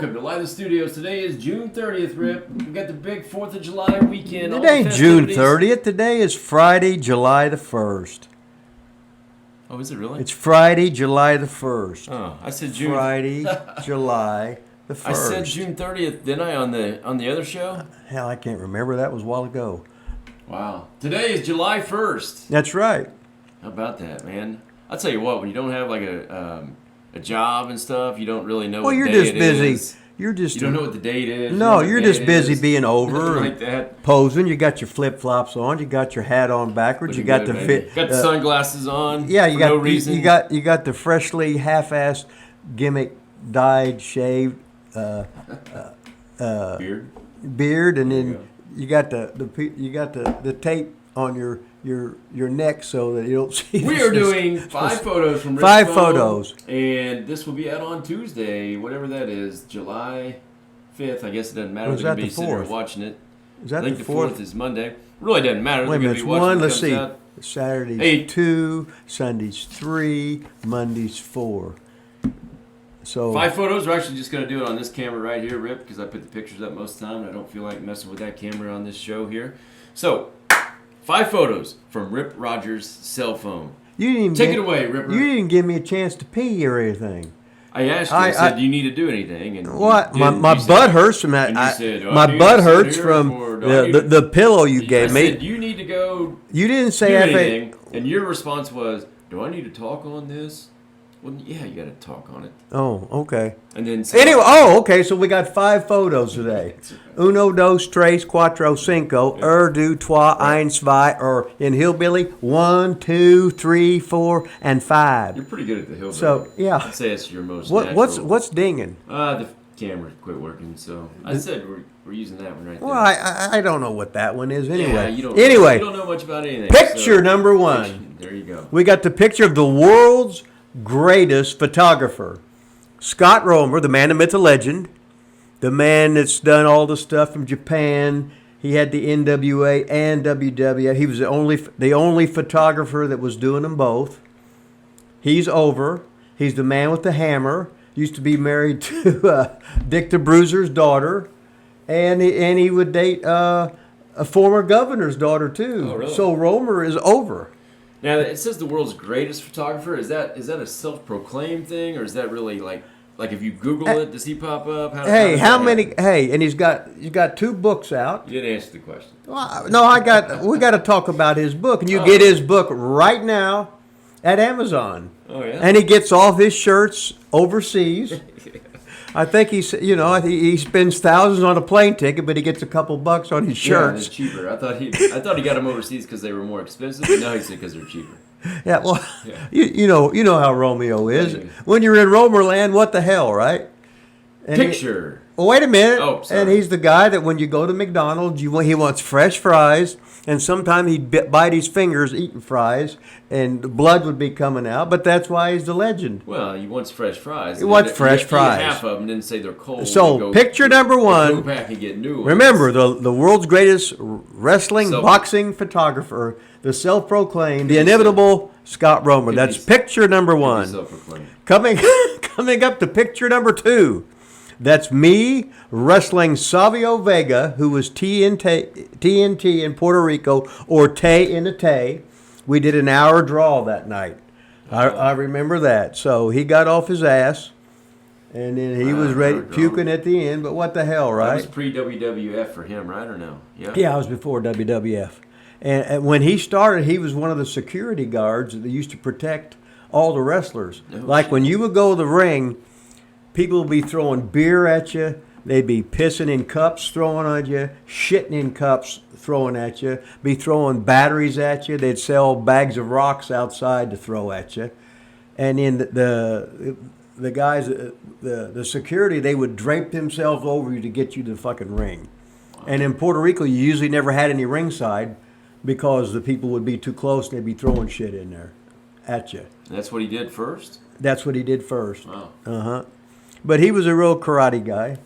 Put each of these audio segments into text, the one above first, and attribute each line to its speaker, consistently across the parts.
Speaker 1: welcome to theLilasStudios. Today is June 30th, Rip. We got the big 4th of July weekend.
Speaker 2: It ain't June 30th. Today is Friday, July the 1st.
Speaker 1: Oh, is it really?
Speaker 2: It's Friday, July the 1st.
Speaker 1: Oh, I said June.
Speaker 2: Friday, July the 1st.
Speaker 1: I said June 30th, didn't I, on the other show?
Speaker 2: Hell, I can't remember. That was a while ago.
Speaker 1: Wow. Today is July 1st.
Speaker 2: That's right.
Speaker 1: How about that, man? I'll tell you what, when you don't have like a job and stuff, you don't really know what
Speaker 2: you're
Speaker 1: day
Speaker 2: just
Speaker 1: it
Speaker 2: busy.
Speaker 1: is.
Speaker 2: You
Speaker 1: don't know what the date is.
Speaker 2: No, you're just busy being over
Speaker 1: like that.
Speaker 2: Posing. You got your flip flops on. You got your hat on backwards. You got the fit.
Speaker 1: Got the sunglasses on.
Speaker 2: Yeah, you
Speaker 1: for
Speaker 2: got
Speaker 1: no reason.
Speaker 2: You got the freshly half-assed gimmick dyed shaved beard, and then you got the tape on your neck so that you don't see.
Speaker 1: We are doing 5 photos from Rip's
Speaker 2: 5
Speaker 1: phone,
Speaker 2: photos,
Speaker 1: and this will be out on Tuesday, whatever that is, July 5th. I guess it doesn't matter.
Speaker 2: Was
Speaker 1: They're
Speaker 2: that
Speaker 1: going to be
Speaker 2: the
Speaker 1: sitting there
Speaker 2: 4th?
Speaker 1: watching it.
Speaker 2: Is that
Speaker 1: I think
Speaker 2: the
Speaker 1: the
Speaker 2: 4th?
Speaker 1: 4th is Monday. Really doesn't matter.
Speaker 2: Wait a minute, it's 1. Let's see.
Speaker 1: Out.
Speaker 2: Saturdays
Speaker 1: 8.
Speaker 2: 2, Sundays 3, Mondays 4. So
Speaker 1: 5 photos. We're actually just going to do it on this camera right here, Rip, because I put the pictures up most of the time, and I don't feel like messing with that camera on this show here. So 5 photos from Rip Rogers' cell phone.
Speaker 2: You didn't
Speaker 1: Take it away, Ripper.
Speaker 2: You didn't give me a chance to pee or anything.
Speaker 1: I asked you. I said, "Do you need to do anything?" And
Speaker 2: what? My butt hurts from that. My butt hurts from the pillow you gave me.
Speaker 1: I said, "You need to go."
Speaker 2: You didn't say
Speaker 1: do anything, and your response was, "Do I need to talk on this?" Well, yeah, you got to talk on it.
Speaker 2: Oh, okay.
Speaker 1: And then
Speaker 2: anyway, okay. So we got 5 photos today. Uno, dos, tres, cuatro, cinco, deux, trois, eins, zwei, or in hillbilly, 1, 2, 3, 4, and 5.
Speaker 1: You're pretty good at the hillbilly.
Speaker 2: So yeah,
Speaker 1: I'd say it's your most. Natural.
Speaker 2: What's dinging?
Speaker 1: The camera quit working, so I said we're using that one right there.
Speaker 2: Well, I don't know what that one is anyway.
Speaker 1: Yeah, you don't know much about anything.
Speaker 2: Picture number 1.
Speaker 1: There you go.
Speaker 2: We got the picture of the world's greatest photographer, Scott Romer, the man, the myth, the legend, the man that's done all the stuff from Japan. He had the NWA and WWF. He was the only photographer that was doing them both. He's over. He's the man with the hammer. Used to be married to Dick the Bruiser's daughter, and he would date a former governor's daughter too.
Speaker 1: Oh, really?
Speaker 2: So Romer is over.
Speaker 1: Now it says the world's greatest photographer. Is that a self-proclaimed thing, or is that really like if you Google it, does he pop up?
Speaker 2: How many? Hey, and he's got 2 books out.
Speaker 1: You didn't answer the question.
Speaker 2: Well, no, we got to talk about his book, and you get his book right now at Amazon.
Speaker 1: Oh yeah.
Speaker 2: And he gets all his shirts overseas. I think he spends thousands on a plane ticket, but he gets a couple bucks on his shirts.
Speaker 1: Yeah, they're cheaper. I thought he got them overseas because they were more expensive, but now he said because they're cheaper.
Speaker 2: Yeah, well, yeah. You know how Romeo is. When you're in Romerland, what the hell, right? And
Speaker 1: picture.
Speaker 2: Wait a minute.
Speaker 1: Oh, sorry.
Speaker 2: And he's the guy that when you go to McDonald's, he wants fresh fries, and sometimes he'd bite his fingers eating fries, and the blood would be coming out. But that's why he's the legend.
Speaker 1: Well, he wants fresh fries.
Speaker 2: He wants fresh fries.
Speaker 1: Half of them didn't say they're cold.
Speaker 2: So picture number 1.
Speaker 1: Go back and get new ones.
Speaker 2: Remember, the world's greatest wrestling, boxing photographer, the self-proclaimed, the inimitable Scott Romer. That's picture number 1. Coming up to picture number 2. That's me wrestling Savio Vega, who was TNT in Puerto Rico, or Tay in the Tay. We did an hour draw that night. I remember that. So he got off his ass, and then he was ready puking at the end. But what the hell, right?
Speaker 1: That was pre-WWF for him, right, or no? Yeah.
Speaker 2: Yeah, I was before WWF. And when he started, he was one of the security guards that used to protect all the wrestlers. When you would go to the ring, people would be throwing beer at you. They'd be pissing in cups, throwing at you, shitting in cups, throwing at you, be throwing batteries at you. They'd sell bags of rocks outside to throw at you. And then the guys, the security, they would drape themselves over you to get you to the fucking ring. And in Puerto Rico, you usually never had any ringside because the people would be too close and they'd be throwing shit in there at you.
Speaker 1: That's what he did first?
Speaker 2: That's what he did first.
Speaker 1: Wow.
Speaker 2: Uh-huh. But he was a real karate guy.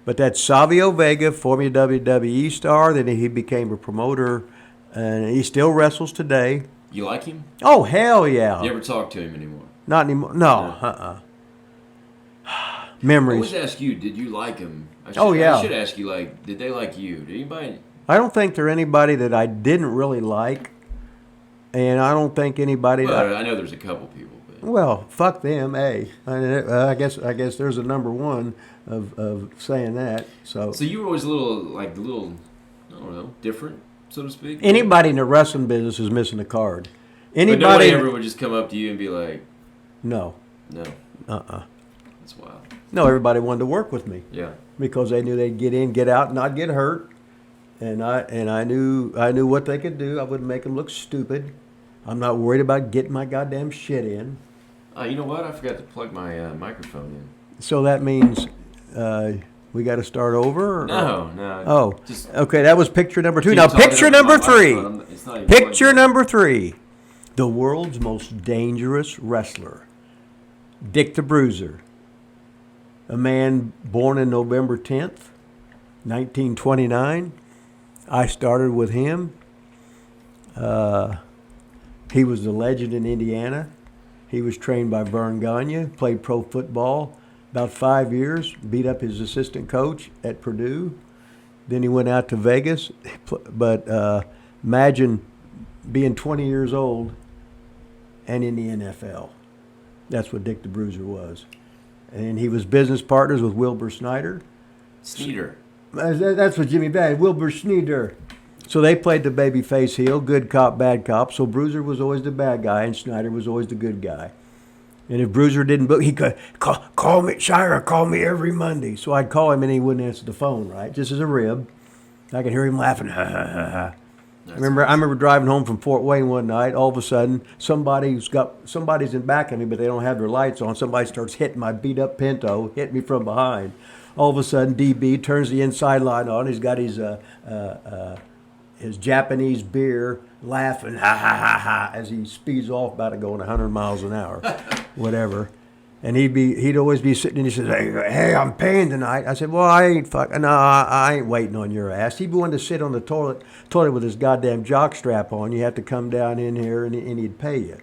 Speaker 2: But that's Savio Vega, former WWE star. Then he became a promoter, and he still wrestles today.
Speaker 1: You like him?
Speaker 2: Oh, hell yeah.
Speaker 1: You ever talk to him anymore?
Speaker 2: Not anymore. No.
Speaker 1: I
Speaker 2: memories.
Speaker 1: always ask you, did you like him?
Speaker 2: Yeah.
Speaker 1: I should ask you, like, did they like you? Did anybody?
Speaker 2: I don't think there anybody that I didn't really like, and I don't think anybody.
Speaker 1: Well, I know there's a couple people, but
Speaker 2: Well, fuck them, I guess there's a number one of saying that. So
Speaker 1: you were always a little, I don't know, different, so to speak.
Speaker 2: anybody in the wrestling business is missing a card.
Speaker 1: But nobody
Speaker 2: Anybody
Speaker 1: ever would just come up to you and be like,
Speaker 2: No.
Speaker 1: no, that's wild.
Speaker 2: No, everybody wanted to work with me
Speaker 1: Yeah.
Speaker 2: because they knew they'd get in, get out, and not get hurt. And I knew what they could do. I wouldn't make them look stupid. I'm not worried about getting my goddamn shit in.
Speaker 1: You know what? I forgot to plug my microphone in.
Speaker 2: So that means we got to start over? Or?
Speaker 1: No.
Speaker 2: Oh,
Speaker 1: Just
Speaker 2: okay. That was picture number 2.
Speaker 1: keep
Speaker 2: Now,
Speaker 1: talking
Speaker 2: picture
Speaker 1: over
Speaker 2: number
Speaker 1: my
Speaker 2: 3.
Speaker 1: microphone. It's not even
Speaker 2: Picture
Speaker 1: plugged in.
Speaker 2: number 3. The world's most dangerous wrestler, Dick the Bruiser. A man born in November 10th, 1929. I started with him. He was the legend in Indiana. He was trained by Vern Gagne, played pro football about 5 years, beat up his assistant coach at Purdue. Then he went out to Vegas. But imagine being 20 years old and in the NFL. That's what Dick the Bruiser was. And he was business partners with Wilbur Snyder.
Speaker 1: Sneeder.
Speaker 2: That's what Jimmy Valiant, Wilbur Snyder. So they played the babyface heel, good cop, bad cop. So Bruiser was always the bad guy, and Snyder was always the good guy. And if Bruiser didn't book, he could call me, Shira, call me every Monday. So I'd call him, and he wouldn't answer the phone, right? Just as a rib. I could hear him laughing, ha, ha, ha, ha. I remember driving home from Fort Wayne one night. All of a sudden, somebody's in back of me, but they don't have their lights on. Somebody starts hitting my beat up Pinto, hit me from behind. All of a sudden, DB turns the inside line on. He's got his Japanese beer, laughing, ha ha ha ha, as he speeds off, about to going 100 miles an hour, whatever. And he'd always be sitting and he says, hey, I'm paying tonight. I said, well, I ain't waiting on your ass. He'd be wanting to sit on the toilet with his goddamn jock strap on. You have to come down in here and he'd pay you.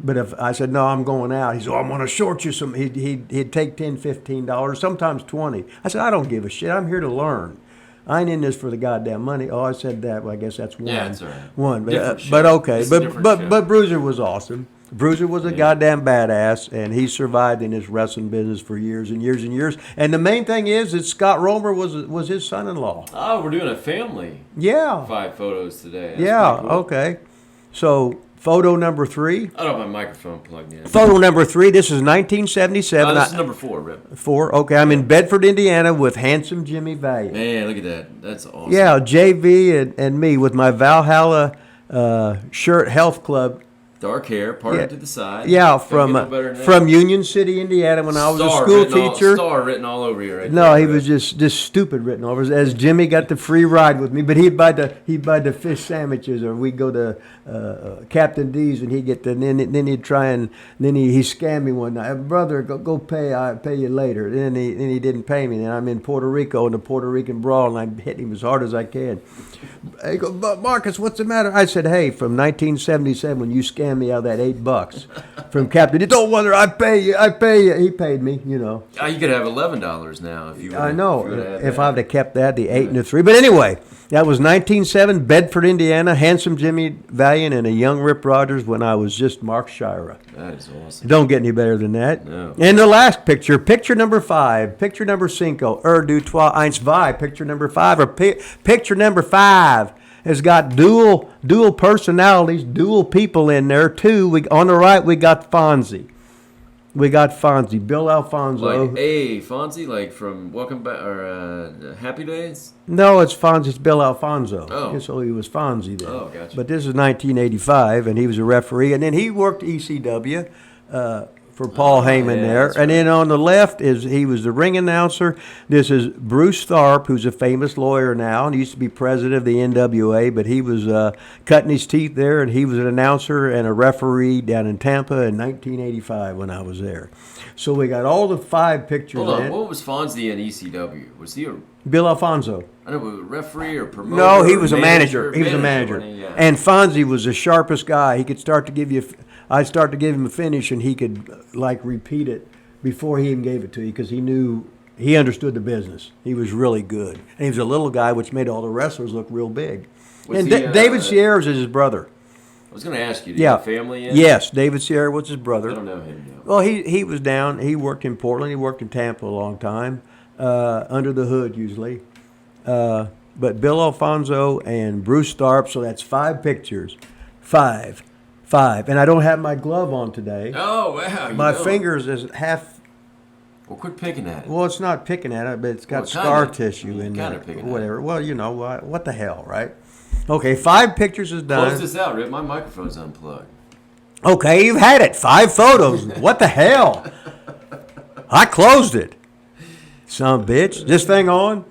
Speaker 2: But if I said, no, I'm going out, he said, I'm going to short you some. He'd take $10, $15, sometimes $20. I said, I don't give a shit. I'm here to learn. I ain't in this for the goddamn money. Oh, I said that. Well, I guess that's one.
Speaker 1: Yeah, that's all right.
Speaker 2: One,
Speaker 1: Different
Speaker 2: but
Speaker 1: show.
Speaker 2: okay.
Speaker 1: It's a different show.
Speaker 2: But Bruiser was awesome. Bruiser was a goddamn badass, and he survived in his wrestling business for years and years and years. And the main thing is that Scott Romer was his son-in-law.
Speaker 1: Oh, we're doing a family.
Speaker 2: Yeah.
Speaker 1: 5 photos today. That's
Speaker 2: Yeah.
Speaker 1: pretty cool.
Speaker 2: Okay. So photo number 3.
Speaker 1: I don't have my microphone plugged in.
Speaker 2: Photo number 3. This is 1977.
Speaker 1: This is number 4, Rip.
Speaker 2: 4. Okay. I'm in Bedford, Indiana, with handsome Jimmy Valiant.
Speaker 1: Man, look at that. That's awesome.
Speaker 2: Yeah, JV and me with my Valhalla shirt, health club.
Speaker 1: Dark hair, parted to the side.
Speaker 2: Yeah,
Speaker 1: Don't get no better than that.
Speaker 2: from Union City, Indiana, when I was a school teacher.
Speaker 1: Star written all over you right
Speaker 2: No,
Speaker 1: there.
Speaker 2: he was just stupid written over. As Jimmy got the free ride with me, but he'd buy the fish sandwiches, or we'd go to Captain D's and he'd get the then he'd try and then he scammed me one night. Brother, go pay. I'll pay you later. Then he didn't pay me. Then I'm in Puerto Rico in the Puerto Rican brawl, and I'm hitting him as hard as I can. He goes, but Marcus, what's the matter? I said, hey, from 1977 when you scammed me out of that $8 from Captain. Don't wonder, I pay you. He paid me, you know.
Speaker 1: You could have $11 now if you.
Speaker 2: I know. If I would have
Speaker 1: that.
Speaker 2: kept that, the 8 and the 3. But anyway, that was 1907, Bedford, Indiana. Handsome Jimmy Valiant and a young Rip Rogers when I was just Mark Shira.
Speaker 1: That is awesome.
Speaker 2: Don't get any better than that.
Speaker 1: No.
Speaker 2: And the last picture, picture number 5, picture number 5, du trois, eins, zwei, picture number 5, or picture number 5 has got dual personalities, dual people in there too. On the right, we got Fonzie. Bill Alfonso.
Speaker 1: Like Fonzie, like from Welcome Back or Happy Days.
Speaker 2: No, it's Fonzie. It's Bill Alfonso.
Speaker 1: Oh.
Speaker 2: So he was Fonzie then.
Speaker 1: Oh, gotcha.
Speaker 2: But this is 1985, and he was a referee. And then he worked ECW for Paul Heyman
Speaker 1: yeah,
Speaker 2: there.
Speaker 1: that's
Speaker 2: And
Speaker 1: right.
Speaker 2: then on the left he was the ring announcer. This is Bruce Tharpe, who's a famous lawyer now, and he used to be president of the NWA, but he was cutting his teeth there, and he was an announcer and a referee down in Tampa in 1985 when I was there. So we got all the 5 pictures
Speaker 1: Hold on,
Speaker 2: in.
Speaker 1: what was Fonzie in ECW? Was he a
Speaker 2: Bill Alfonso.
Speaker 1: I don't know, a referee or promoter?
Speaker 2: No, he was
Speaker 1: or
Speaker 2: a manager. He was a manager.
Speaker 1: wasn't he? Yeah.
Speaker 2: And Fonzie was the sharpest guy. He could start to give you, I'd start to give him a finish, and he could like repeat it before he even gave it to you because he understood the business. He was really good. And he was a little guy, which made all the wrestlers look real big.
Speaker 1: Was
Speaker 2: And
Speaker 1: he,
Speaker 2: David Sierra is his brother.
Speaker 1: I was going to ask you, do you have family in?
Speaker 2: Yes, David Sierra was his brother.
Speaker 1: I don't know him, no.
Speaker 2: Well, he was down. He worked in Portland. He worked in Tampa a long time, under the hood usually. But Bill Alfonso and Bruce Starp, so that's 5 pictures. 5. And I don't have my glove on today.
Speaker 1: Oh, wow.
Speaker 2: My fingers is half.
Speaker 1: Well, quit picking at it.
Speaker 2: Well, it's not picking at it, but it's got
Speaker 1: Well,
Speaker 2: scar
Speaker 1: kinda.
Speaker 2: tissue in
Speaker 1: Kinda
Speaker 2: there.
Speaker 1: picking at it.
Speaker 2: Whatever. Well, you know, what the hell, right? Okay, 5 pictures is done.
Speaker 1: Close this out, Rip. My microphone's unplugged.
Speaker 2: Okay, you've had it. 5 photos. What the hell? I closed it. Son of a bitch. This thing on?